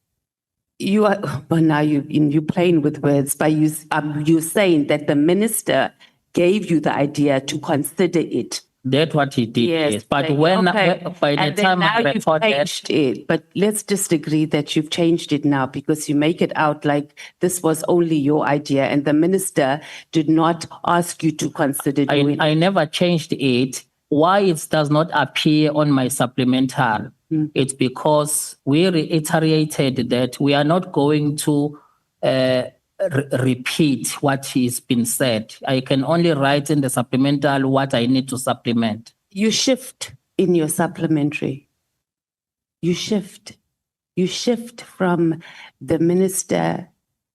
You are, but now you're playing with words. But you're saying that the minister gave you the idea to consider it. That's what he did. Yes, But when by the time I you've recorded, changed it. But let's just agree that you've changed it now, because you make it out like this was only your idea and the minister did not ask you to consider doing it. I never changed it. Why it does not appear on my supplemental? It's because we reiterated that we are not going to repeat what has been said. I can only write in the supplemental what I need to supplement. You shift in your supplementary. You shift from the minister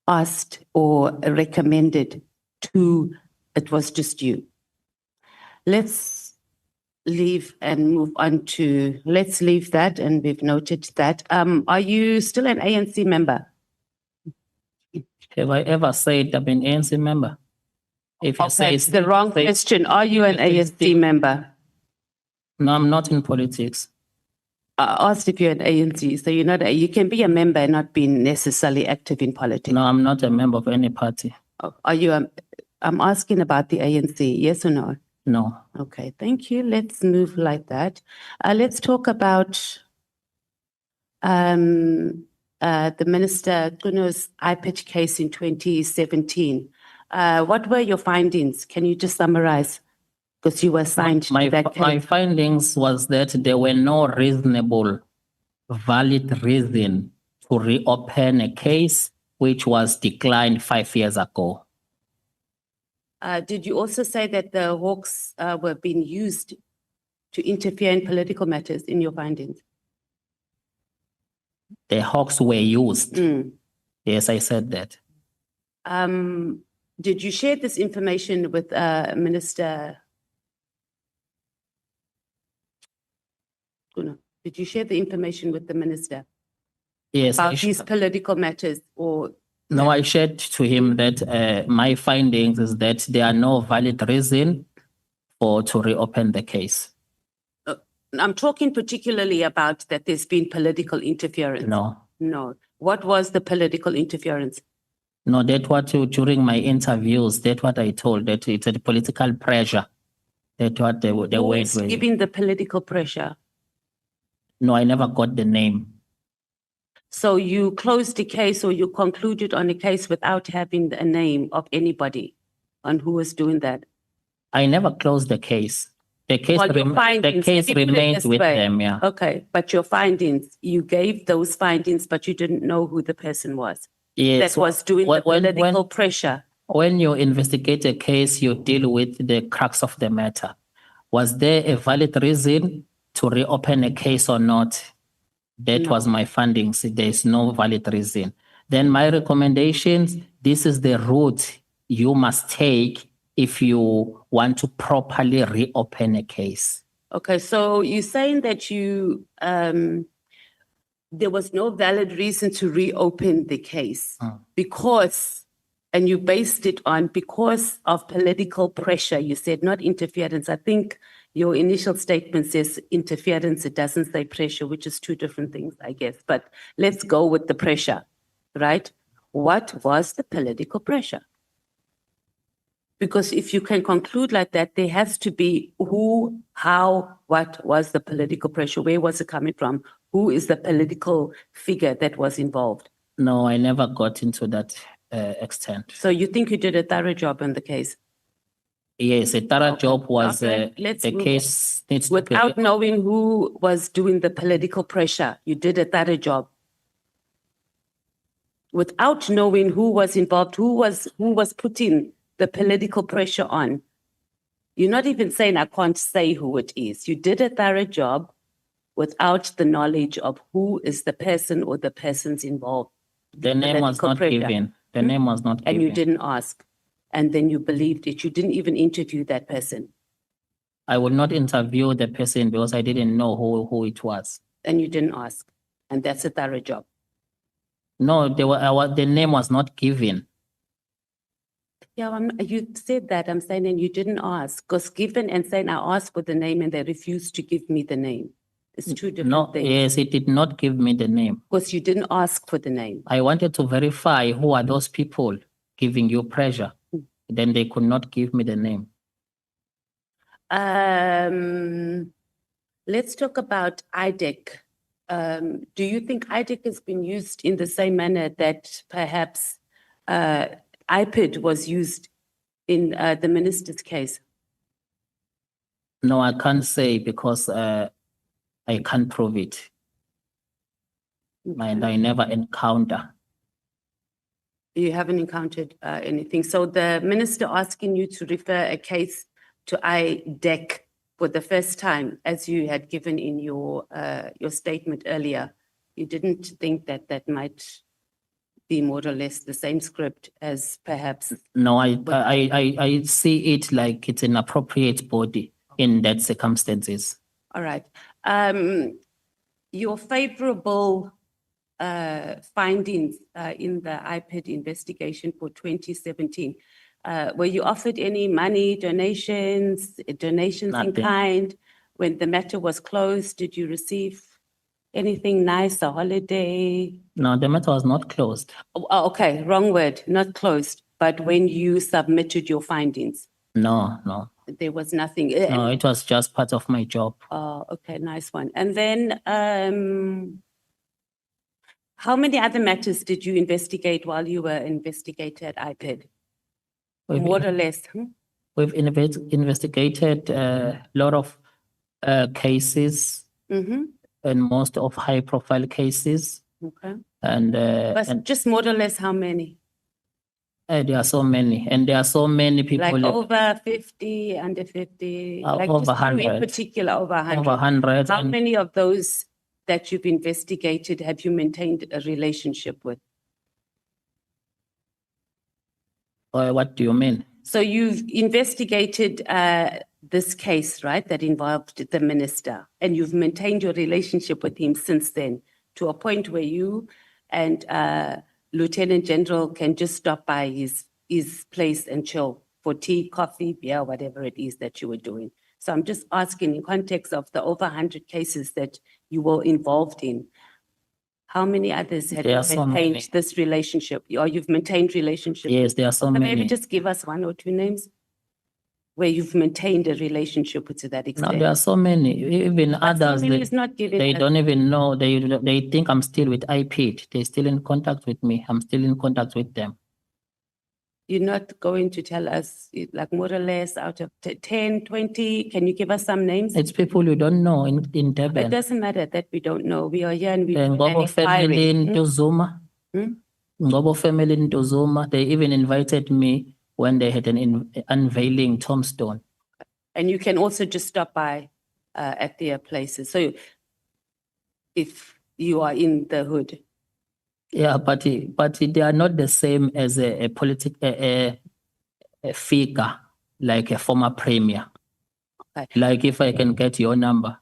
asked or recommended to it was just you. Let's leave and move on to, let's leave that, and we've noted that. Are you still an ANC member? Have I ever said I'm an ANC member? If you say That's the wrong say- question. Are you an ANC member? No, I'm not in politics. I asked if you're an ANC, so you're not, you can be a member and not be necessarily active in politics. No, I'm not a member of any party. Are you, I'm asking about the ANC, yes or no? No. Okay, thank you. Let's move like that. Let's talk about the Minister Nqola's IPIT case in 2017. What were your findings? Can you just summarize? Because you were assigned to that My case. findings was that there were no reasonable, valid reason to reopen a case which was declined 5 years ago. Did you also say that the Hawks were being used to interfere in political matters in your findings? The Hawks were used. Mm. Yes, I said that. Did you share this information with Minister? Nqola? Did you share the information with the minister Yes, about these political matters or? no, I shared to him that my findings is that there are no valid reason to reopen the case. I'm talking particularly about that there's been political interference. No. No. What was the political interference? No, that what during my interviews, that what I told, that it's a political pressure. That what the Who word is was. giving the political pressure? No, I never got the name. So you closed the case or you concluded on a case without having a name of anybody on who was doing that? I never closed the case. The case, Well, your the findings, case let me put it remained this with way. them, yeah. Okay, but your findings, you gave those findings, but you didn't know who the person was. Yes. That was doing the When- political pressure. When you investigate a case, you deal with the crux of the matter. Was there a valid reason to reopen a case or not? That was my findings. There is no valid reason. Then my recommendations, this is the route you must take if you want to properly reopen a case. Okay, so you're saying that you, there was no valid reason to reopen the case because, and you based it on because of political pressure. You said not interference. I think your initial statement says interference. It doesn't say pressure, which is two different things, I guess. But let's go with the pressure, right? What was the political pressure? Because if you can conclude like that, there has to be who, how, what was the political pressure? Where was it coming from? Who is the political figure that was involved? No, I never got into that extent. So you think you did a thorough job on the case? Yes, a thorough job was Okay, let's the move case needs to be. Without knowing who was doing the political pressure, you did a thorough job. Without knowing who was involved, who was putting the political pressure on. You're not even saying I can't say who it is. You did a thorough job without the knowledge of who is the person or the persons involved. The name was political not pressure. given. The name was not And given. you didn't ask. And then you believed it. You didn't even interview that person. I would not interview the person because I didn't know who it was. And you didn't ask. And that's a thorough job. No, the name was not given. Yeah, you said that. I'm saying, and you didn't ask. Because given and saying I asked for the name and they refused to give me the name. It's two different No, things. yes, it did not give me the name. Because you didn't ask for the name. I wanted to verify who are those people giving you pressure. Then they could not give me the name. Let's talk about IDEC. Do you think IDEC has been used in the same manner that perhaps IPID was used in the minister's case? No, I can't say because I can't prove it. And I never encounter. You haven't encountered anything. So the minister asking you to refer a case to IDEC for the first time, as you had given in your statement earlier, you didn't think that that might be more or less the same script as perhaps. No, I see it like it's an appropriate body in that circumstances. All right. Your favorable findings in the IPID investigation for 2017. Were you offered any money, donations in Nothing. kind? When the matter was closed, did you receive anything nice, a holiday? No, the matter was not closed. Oh, okay, wrong word, not closed, but when you submitted your findings, No, no, there was nothing. no, it was just part of my job. Oh, okay, nice one. And then, how many other matters did you investigate while you were investigator at IPID? We've, More or less, we've investigated a lot of cases Mm-hmm, and most of high profile cases. okay. And, But just more or less how many? there are so many, and there are so many people. Like over 50, under 50, like over just two in 100. particular, over 100. Over 100. How and many of those that you've investigated have you maintained a relationship with? what do you mean? So you've investigated this case, right, that involved the minister, and you've maintained your relationship with him since then to a point where you and Lieutenant General can just stop by his place and chill for tea, coffee, beer, whatever it is that you were doing. So I'm just asking in context of the over 100 cases that you were involved in, how many others have There you are so maintained many. this relationship, or you've maintained relationship? Yes, there are so So many. maybe just give us one or two names where you've maintained a relationship to that No, extent. there are so many. Even But so others, many they, is not giving they us- don't even know. They think I'm still with IPID. They're still in contact with me. I'm still in contact with them. You're not going to tell us like more or less out of 10, 20, can you give us some names? It's people you don't know in It Durban. doesn't matter that we don't know. We are here and we The do an Ngobo family in inquiry. Tuzuma. Hmm? Ngobo family in Tuzuma. They even invited me when they had an unveiling tombstone. And you can also just stop by at their places. So if you are in the hood, Yeah, but they are not the same as a figure, like a former premier. Okay. Like if I can get your number,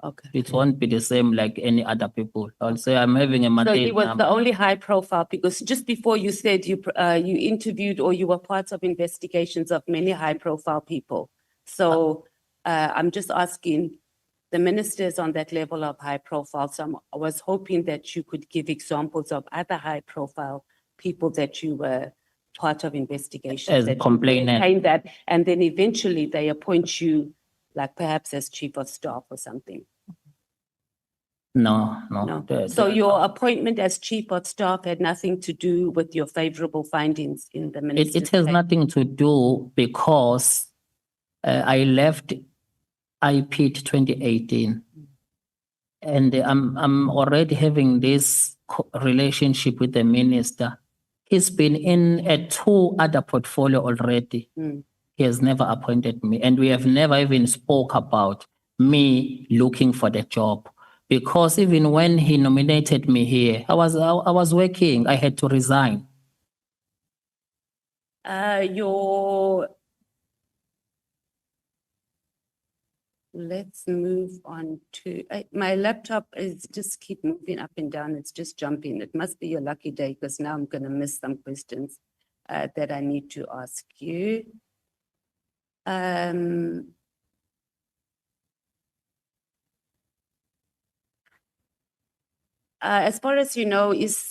okay. it won't be the same like any other people. I'll say I'm having a So mandate he was number. the only high profile because just before you said you interviewed or you were part of investigations of many high profile people. So I'm just asking, the ministers on that level of high profile. So I was hoping that you could give examples of other high profile people that you were part of investigations. As that you complainant. maintained that, and then eventually they appoint you like perhaps as chief of staff or something. No. No. The- So the- your appointment as chief of staff had nothing to do with your favorable findings in the it minister's has case? nothing to do because I left IPID 2018, and I'm already having this relationship with the minister. He's been in a 2 other portfolio already. Mm. He has never appointed me, and we have never even spoke about me looking for the job. Because even when he nominated me here, I was working. I had to resign. Let's move on to, my laptop is just keep moving up and down. It's just jumping. It must be your lucky day because now I'm going to miss some questions that I need to ask you. As far as you know,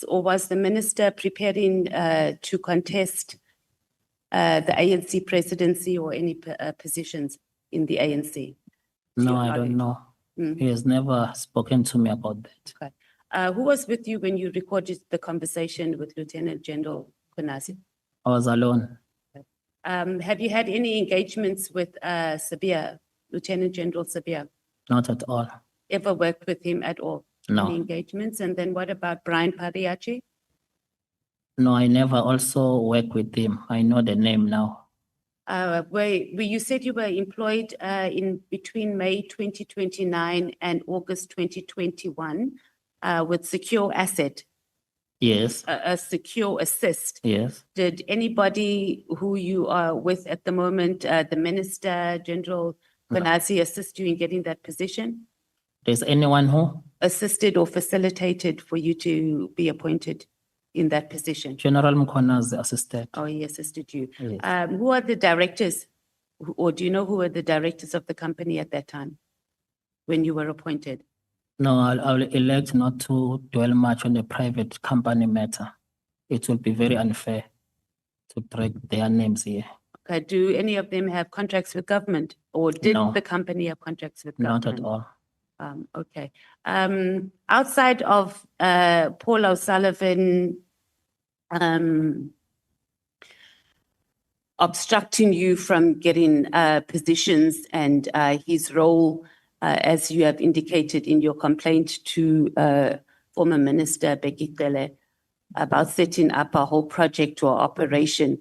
was the minister preparing to contest the ANC presidency or any positions in the ANC? No, your I don't knowledge. know. Mm. He has never spoken to me about that. Okay. Who was with you when you recorded the conversation with Lieutenant General Konasi? I was alone. Have you had any engagements with Sabia, Lieutenant General Sabia? Not at all. Ever worked with him at all? No. Any engagements? And then what about Brian Pariachi? No, I never also worked with him. I know the name now. Where you said you were employed in between May 2029 and August 2021 with Secure Asset, Yes, a Secure Assist. yes. Did anybody who you are with at the moment, the Minister, General Konasi, assist you in getting that position? There's anyone who? assisted or facilitated for you to be appointed in that position? General Mkona's assistant. Oh, he assisted you. Yes. Who are the directors? Or do you know who were the directors of the company at that time when you were appointed? No, I'll elect not to dwell much on the private company matter. It will be very unfair to break their names here. Okay, do any of them have contracts with government, or did No. the company have contracts with Not government? at all. Okay. Outside of Paul O'Sullivan obstructing you from getting positions and his role, as you have indicated in your complaint to former Minister Bekitele about setting up a whole project or operation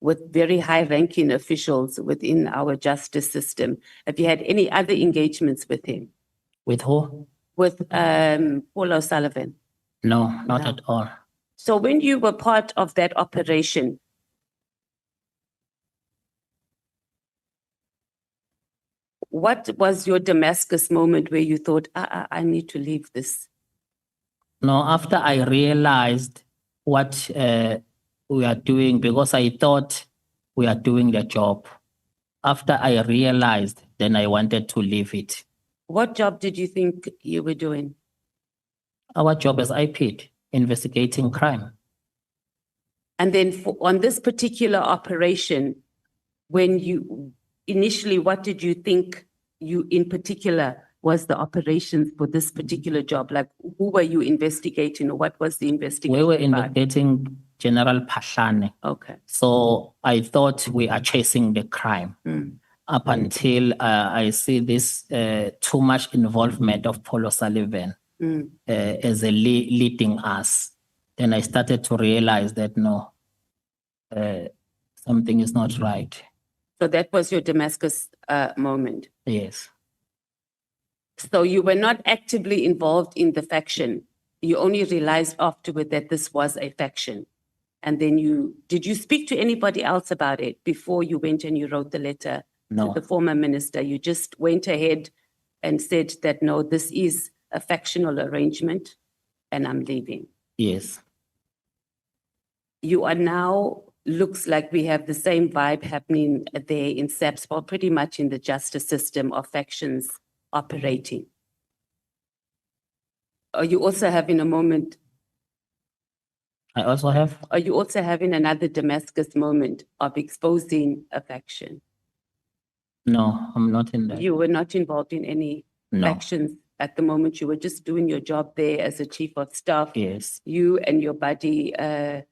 with very high-ranking officials within our justice system. Have you had any other engagements with him? With who? With Paul O'Sullivan? No, not No. at all. So when you were part of that operation, what was your Damascus moment where you thought, I need to leave this? No, after I realized what we are doing, because I thought we are doing the job. After I realized, then I wanted to leave it. What job did you think you were doing? Our job as IPID, investigating crime. And then on this particular operation, when you initially, what did you think you in particular was the operations for this particular job? Like, who were you investigating, or what was the investigation? We were about? investigating General Pashane. Okay. So I thought we are chasing the crime. Up until I see this too much involvement of Paul O'Sullivan as a leading us. Then I started to realize that no, something is not right. So that was your Damascus moment. Yes. So you were not actively involved in the faction. You only realized afterward that this was a faction. And then did you speak to anybody else about it before you went and you wrote the letter No. to the former minister? You just went ahead and said that, no, this is a factional arrangement and I'm leaving. Yes. You are now, looks like we have the same vibe happening there in SAPS, or pretty much in the justice system of factions operating. Are you also having a moment? I also have. Are you also having another Damascus moment of exposing a faction? No, I'm not in that. You were not involved in any No. factions at the moment. You were just doing your job there as a chief of staff. Yes. You and your buddy,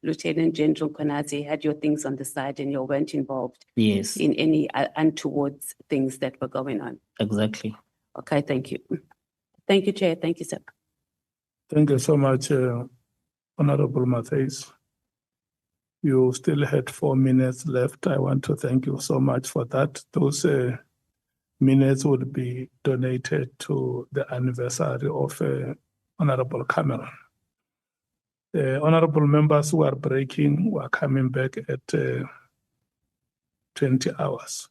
Lieutenant General Konazi, had your things on the side and you weren't involved Yes. in any untoward things that were going on. Exactly. Okay, thank you. Thank you, Chair. Thank you, sir. Thank you so much, Honorable Matthys. You still had 4 minutes left. I want to thank you so much for that. Those minutes would be donated to the anniversary of Honorable Cameron. The honorable members who are breaking were coming back at 20 hours.